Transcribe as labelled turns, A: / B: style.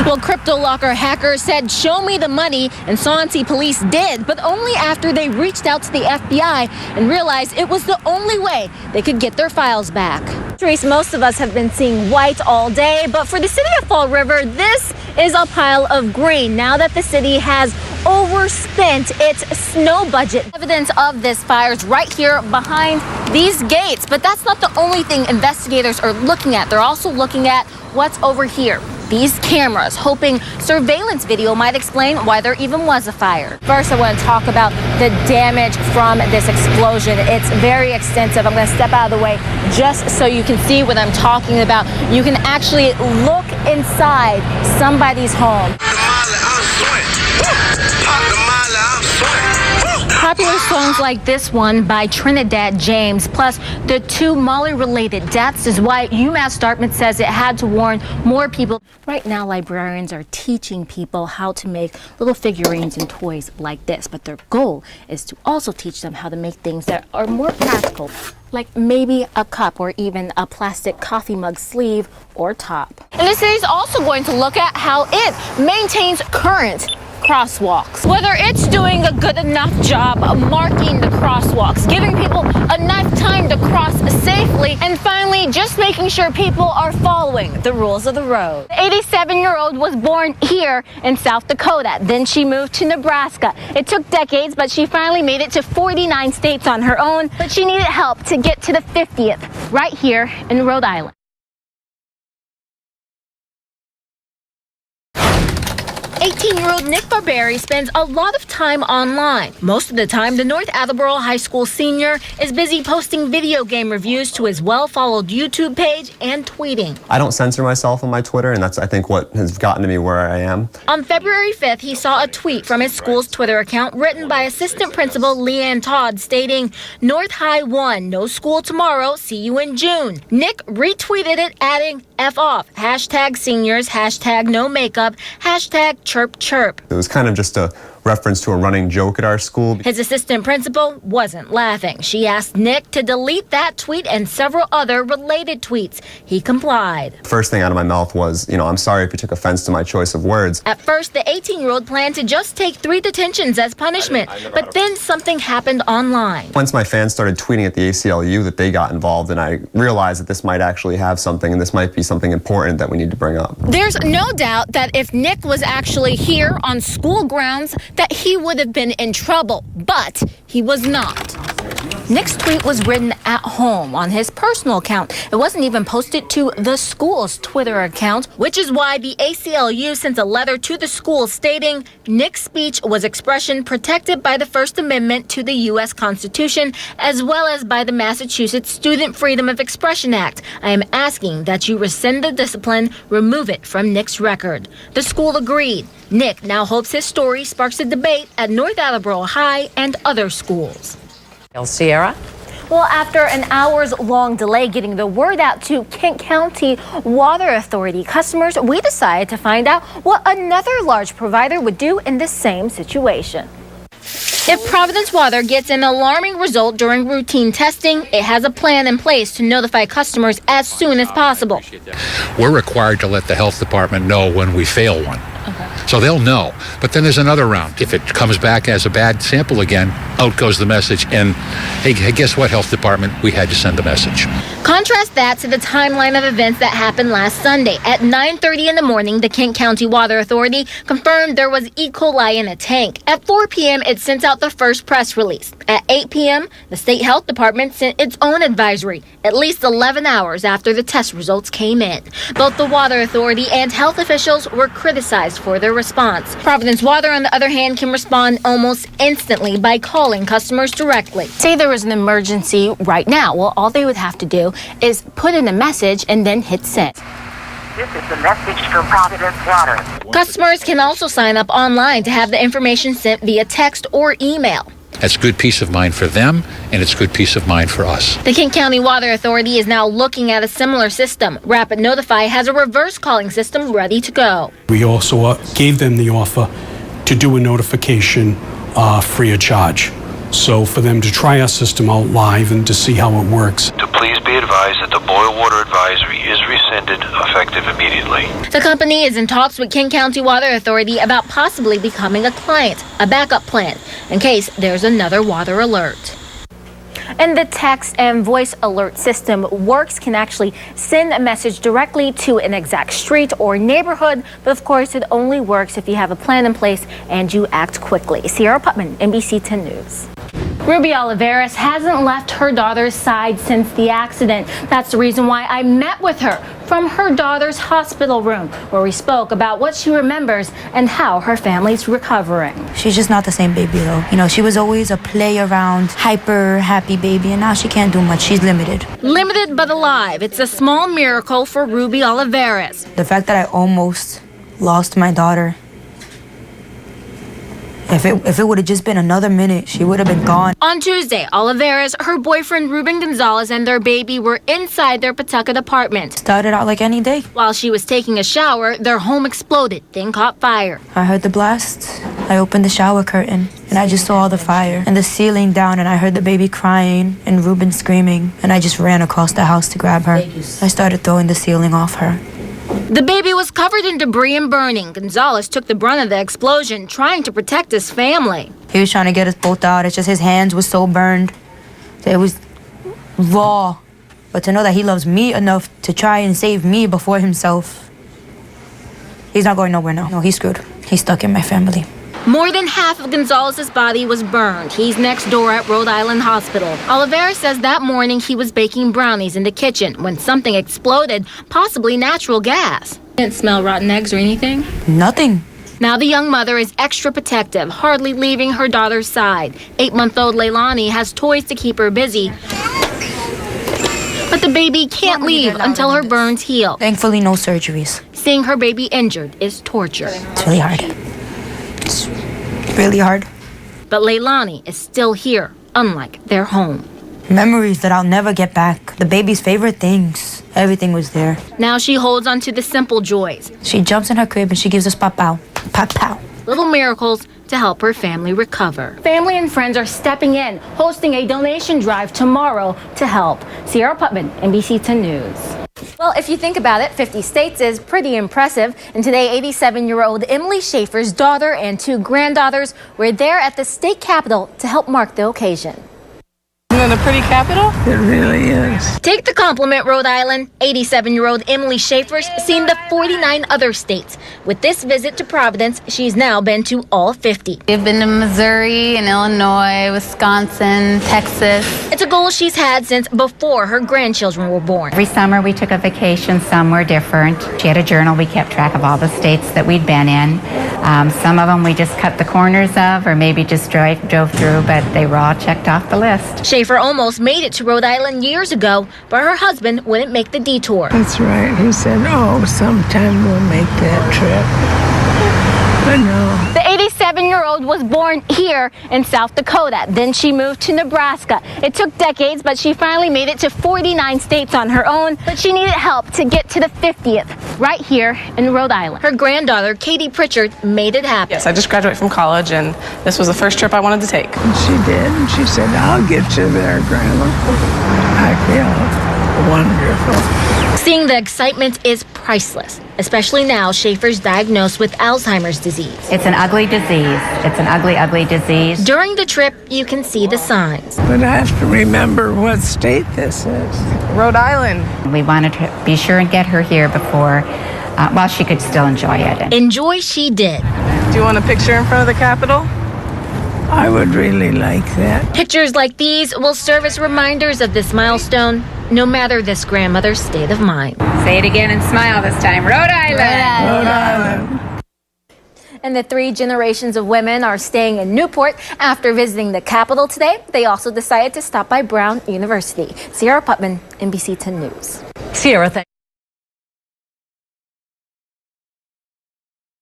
A: Well, CryptoLocker hackers said, "Show me the money," and Swansea police did, but only after they reached out to the FBI and realized it was the only way they could get their files back. Therese, most of us have been seeing white all day, but for the city of Fall River, this is a pile of green now that the city has overspent its snow budget. Evidence of this fire is right here behind these gates, but that's not the only thing investigators are looking at. They're also looking at what's over here. These cameras, hoping surveillance video might explain why there even was a fire. First, I want to talk about the damage from this explosion. It's very extensive. I'm going to step out of the way just so you can see what I'm talking about. You can actually look inside somebody's home. Popular songs like this one by Trinidad James, plus the two Molly-related deaths, is why UMass Dartmouth says it had to warn more people. Right now, librarians are teaching people how to make little figurines and toys like this, but their goal is to also teach them how to make things that are more practical, like maybe a cup or even a plastic coffee mug sleeve or top. And the city's also going to look at how it maintains current crosswalks. Whether it's doing a good enough job of marking the crosswalks, giving people enough time to cross safely, and finally just making sure people are following the rules of the road. The 87-year-old was born here in South Dakota. Then she moved to Nebraska. It took decades, but she finally made it to 49 states on her own. But she needed help to get to the 50th right here in Rhode Island. 18-year-old Nick Barberi spends a lot of time online. Most of the time, the North Attleboro High School senior is busy posting video game reviews to his well-followed YouTube page and tweeting.
B: I don't censor myself on my Twitter, and that's, I think, what has gotten to me where I am.
A: On February 5th, he saw a tweet from his school's Twitter account written by Assistant Principal Leanne Todd stating, "North High won, no school tomorrow, see you in June." Nick retweeted it, adding, "F off, hashtag seniors, hashtag no makeup, hashtag chirp chirp."
B: It was kind of just a reference to a running joke at our school.
A: His assistant principal wasn't laughing. She asked Nick to delete that tweet and several other related tweets. He complied.
B: First thing out of my mouth was, I'm sorry if you took offense to my choice of words.
A: At first, the 18-year-old planned to just take 3 detentions as punishment, but then something happened online.
B: Once my fans started tweeting at the ACLU that they got involved, and I realized that this might actually have something, and this might be something important that we need to bring up.
A: There's no doubt that if Nick was actually here on school grounds, that he would have been in trouble, but he was not. Nick's tweet was written at home on his personal account. It wasn't even posted to the school's Twitter account, which is why the ACLU sent a letter to the school stating Nick's speech was expression protected by the First Amendment to the U.S. Constitution, as well as by the Massachusetts Student Freedom of Expression Act. I am asking that you rescind the discipline, remove it from Nick's record. The school agreed. Nick now hopes his story sparks a debate at North Attleboro High and other schools.
C: Sierra?
A: Well, after an hours-long delay getting the word out to Kent County Water Authority customers, we decided to find out what another large provider would do in the same situation. If Providence Water gets an alarming result during routine testing, it has a plan in place to notify customers as soon as possible.
D: We're required to let the health department know when we fail one. So they'll know. But then there's another round. If it comes back as a bad sample again, out goes the message. And hey, guess what, health department? We had to send the message.
A: Contrast that to the timeline of events that happened last Sunday. At 9:30 in the morning, the Kent County Water Authority confirmed there was E. coli in a tank. At 4 p.m., it sent out the first press release. At 8 p.m., the state health department sent its own advisory, at least 11 hours after the test results came in. Both the Water Authority and health officials were criticized for their response. Providence Water, on the other hand, can respond almost instantly by calling customers directly. Say there was an emergency right now. Well, all they would have to do is put in a message and then hit send.
E: This is the message from Providence Water.
A: Customers can also sign up online to have the information sent via text or email.
D: That's good peace of mind for them, and it's good peace of mind for us.
A: The Kent County Water Authority is now looking at a similar system. Rapid Notify has a reverse calling system ready to go.
F: We also gave them the offer to do a notification free of charge. So for them to try our system out live and to see how it works.
G: To please be advised.
C: advised that the boil water advisory is rescinded effective immediately.
A: The company is in talks with King County Water Authority about possibly becoming a client, a backup plan, in case there's another water alert. And the text and voice alert system works, can actually send a message directly to an exact street or neighborhood, but of course it only works if you have a plan in place and you act quickly. Sierra Putman, NBC 10 News. Ruby Olivares hasn't left her daughter's side since the accident. That's the reason why I met with her from her daughter's hospital room, where we spoke about what she remembers and how her family's recovering.
G: She's just not the same baby though. You know, she was always a play around, hyper happy baby, and now she can't do much. She's limited.
A: Limited but alive. It's a small miracle for Ruby Olivares.
G: The fact that I almost lost my daughter. If it would have just been another minute, she would have been gone.
A: On Tuesday, Olivares, her boyfriend Ruben Gonzalez, and their baby were inside their Pawtucket apartment.
G: Started out like any day.
A: While she was taking a shower, their home exploded, then caught fire.
G: I heard the blast. I opened the shower curtain, and I just saw all the fire and the ceiling down, and I heard the baby crying and Ruben screaming, and I just ran across the house to grab her. I started throwing the ceiling off her.
A: The baby was covered in debris and burning. Gonzalez took the brunt of the explosion, trying to protect his family.
G: He was trying to get us both out. It's just his hands were so burned. It was raw. But to know that he loves me enough to try and save me before himself. He's not going nowhere now. No, he's screwed. He's stuck in my family.
A: More than half of Gonzalez's body was burned. He's next door at Rhode Island Hospital. Olivares says that morning he was baking brownies in the kitchen when something exploded, possibly natural gas. Didn't smell rotten eggs or anything?
G: Nothing.
A: Now the young mother is extra protective, hardly leaving her daughter's side. 8-month-old Leilani has toys to keep her busy. But the baby can't leave until her burns heal.
G: Thankfully, no surgeries.
A: Seeing her baby injured is torture.
G: It's really hard. It's really hard.
A: But Leilani is still here, unlike their home.
G: Memories that I'll never get back. The baby's favorite things. Everything was there.
A: Now she holds on to the simple joys.
G: She jumps in her crib and she gives us pow-pow. Pow-pow.
A: Little miracles to help her family recover. Family and friends are stepping in, hosting a donation drive tomorrow to help. Sierra Putman, NBC 10 News. Well, if you think about it, 50 states is pretty impressive. And today, 87-year-old Emily Schaefer's daughter and 2 granddaughters were there at the state capitol to help mark the occasion.
H: Isn't it a pretty capital?
I: It really is.
A: Take the compliment, Rhode Island. 87-year-old Emily Schaefer's seen the 49 other states. With this visit to Providence, she's now been to all 50.
J: We've been to Missouri and Illinois, Wisconsin, Texas.
A: It's a goal she's had since before her grandchildren were born.
K: Every summer we took a vacation somewhere different. She had a journal. We kept track of all the states that we'd been in. Some of them we just cut the corners of or maybe just drove through, but they were all checked off the list.
A: Schaefer almost made it to Rhode Island years ago, but her husband wouldn't make the detour.
I: That's right. He said, oh, sometime we'll make that trip. But no.
A: The 87-year-old was born here in South Dakota. Then she moved to Nebraska. It took decades, but she finally made it to 49 states on her own. But she needed help to get to the 50th, right here in Rhode Island. Her granddaughter, Katie Pritchard, made it happen.
H: Yes, I just graduated from college, and this was the first trip I wanted to take.
I: And she did, and she said, I'll get you there, Grandma. I feel wonderful.
A: Seeing the excitement is priceless, especially now Schaefer's diagnosed with Alzheimer's disease.
K: It's an ugly disease. It's an ugly, ugly disease.
A: During the trip, you can see the signs.
I: But I have to remember what state this is.
H: Rhode Island.
K: We wanted to be sure and get her here before, while she could still enjoy it.
A: Enjoy she did.
H: Do you want a picture in front of the Capitol?
I: I would really like that.
A: Pictures like these will serve as reminders of this milestone, no matter this grandmother's state of mind.
K: Say it again and smile this time. Rhode Island.
I: Rhode Island.
A: And the 3 generations of women are staying in Newport after visiting the Capitol today. They also decided to stop by Brown University. Sierra Putman, NBC 10 News.
H: Sierra, thank you.